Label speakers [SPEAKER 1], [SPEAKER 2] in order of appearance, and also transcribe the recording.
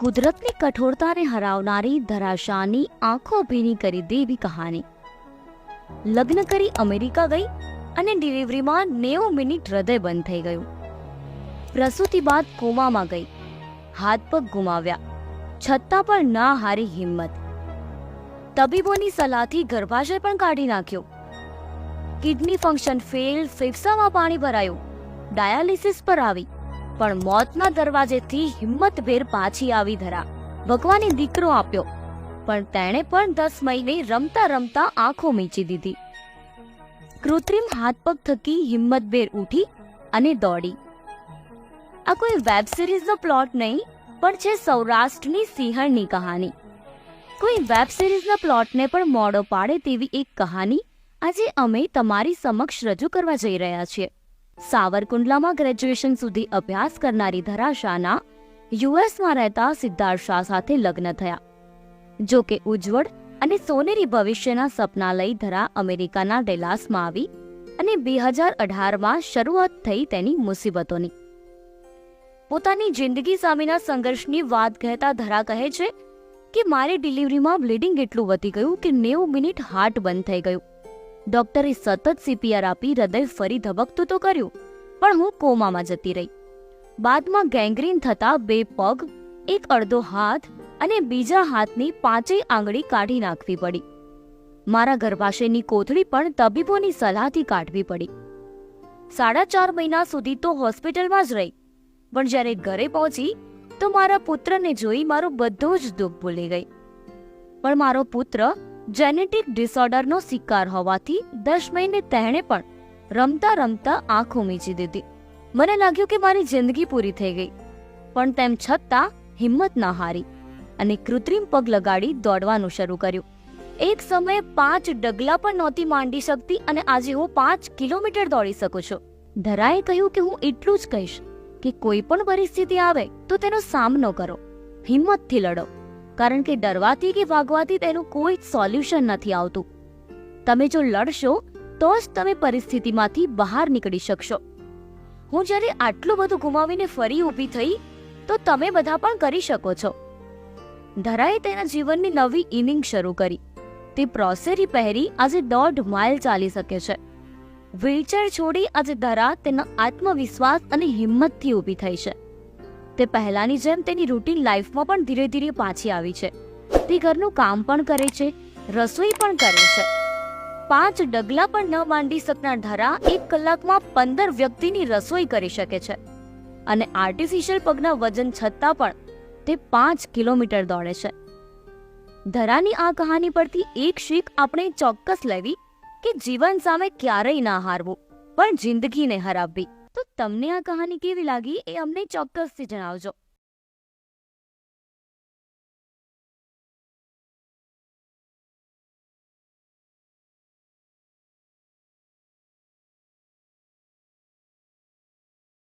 [SPEAKER 1] કુદરતની કઠોરતાને હરાવનારી ધરાશાની આંખો ભીની કરી દે એવી કહાની. લગ્ન કરી અમેરિકા ગઈ અને ડિલિવરીમાં 90 મિનિટ હૃદય બંધ થઈ ગયું. પ્રસૂતિ બાદ કોમામાં ગઈ, હાથ પગ ગુમાવ્યા, છતાં પણ ના હારી હિંમત. તબીબોની સલાહથી ગર્ભાશય પણ કાઢી નાખ્યો. કિડની ફંક્શન ફેલ, ફેફસામાં પાણી ભરાયું, ડાયાલિસિસ પર આવી, પણ મોતના દરવાજેથી હિંમતભેર પાછી આવી ધરા. ભગવાને દીકરો આપ્યો, પણ તેણે પણ 10 મહિને રમતા રમતા આંખો મીચી દીધી. કૃત્રિમ હાથ પગ થકી હિંમતભેર ઉઠી અને દોડી. આ કોઈ વેબ સિરીઝનો પ્લોટ નહીં, પણ છે સૌરાષ્ટ્રની સિંહણની કહાની. કોઈ વેબ સિરીઝના પ્લોટને પણ મોડો પાડે તેવી એક કહાની આજે અમે તમારી સમક્ષ રજૂ કરવા જઈ રહ્યા છીએ. સાવરકુંડલામાં ગ્રેજ્યુએશન સુધી અભ્યાસ કરનારી ધરાશાના યુએસમાં રહેતા સિદ્ધાર્થ શાહ સાથે લગ્ન થયા. જો કે ઉજ્જવળ અને સોનેરી ભવિષ્યના સપના લઈ ધરા અમેરિકાના ડેલાસમાં આવી અને 2018માં શરૂઆત થઈ તેની મુસીબતોની. પોતાની જિંદગી સામેના સંઘર્ષની વાત કહેતા ધરા કહે છે કે મારી ડિલિવરીમાં બ્લીડિંગ એટલું વધી ગયું કે 90 મિનિટ હાર્ટ બંધ થઈ ગયું. ડોક્ટરે સતત CPR આપી હૃદય ફરી ધબકતું તો કર્યું, પણ હું કોમામાં જતી રહી. બાદમાં ગેંગ્રીન થતા 2 પગ, 1 અડધો હાથ અને બીજા હાથની 5 આંગળી કાઢી નાખવી પડી. મારા ગર્ભાશયની કોથળી પણ તબીબોની સલાહથી કાઢવી પડી. 4.5 મહિના સુધી તો હોસ્પિટલમાં જ રહી, પણ જ્યારે ઘરે પહોંચી તો મારા પુત્રને જોઈ મારું બધું જ દુઃખ ભૂલી ગઈ. પણ મારો પુત્ર જેનેટિક ડિસઓર્ડરનો શિકાર હોવાથી 10 મહિને તેણે પણ રમતા રમતા આંખો મીચી દીધી. મને લાગ્યું કે મારી જિંદગી પૂરી થઈ ગઈ, પણ તેમ છતાં હિંમત ન હારી અને કૃત્રિમ પગ લગાડી દોડવાનું શરૂ કર્યું. એક સમયે 5 ડગલા પણ નહોતી માંડી શકતી અને આજે હું 5 કિલોમીટર દોડી શકું છું. ધરાએ કહ્યું કે હું એટલું જ કહીશ કે કોઈ પણ પરિસ્થિતિ આવે તો તેનો સામનો કરો, હિંમતથી લડો, કારણ કે ડરવાથી કે ભાગવાથી તેનું કોઈ સોલ્યુશન નથી આવતું. તમે જો લડશો તો જ તમે પરિસ્થિતિમાંથી બહાર નીકળી શકશો. હું જ્યારે આટલું બધું ગુમાવીને ફરી ઊભી થઈ તો તમે બધા પણ કરી શકો છો. ધરાએ તેના જીવનની નવી ઇનિંગ શરૂ કરી. તે પ્રોસેરી પહેરી આજે 1.5 માઇલ ચાલી શકે છે. વ્હીલચેર છોડી આજે ધરા તેના આત્મવિશ્વાસ અને હિંમતથી ઊભી થઈ છે. તે પહેલાની જેમ તેની રૂટીન લાઈફમાં પણ ધીરે ધીરે પાછી આવી છે. તે ઘરનું કામ પણ કરે છે, રસોઈ પણ કરે છે. 5 ડગલા પણ ન માંડી શકનાર ધરા 1 કલાકમાં 15 વ્યક્તિની રસોઈ કરી શકે છે અને આર્ટિફિશિયલ પગના વજન છતાં પણ તે 5 કિલોમીટર દોડે છે. ધરાની આ કહાની પરથી એક શીખ આપણે ચોક્કસ લેવી કે જીવન સામે ક્યારેય ના હારવું, પણ જિંદગીને હરાવવી. તો તમને આ કહાની કેવી લાગી એ અમને ચોક્કસથી જણાવજો.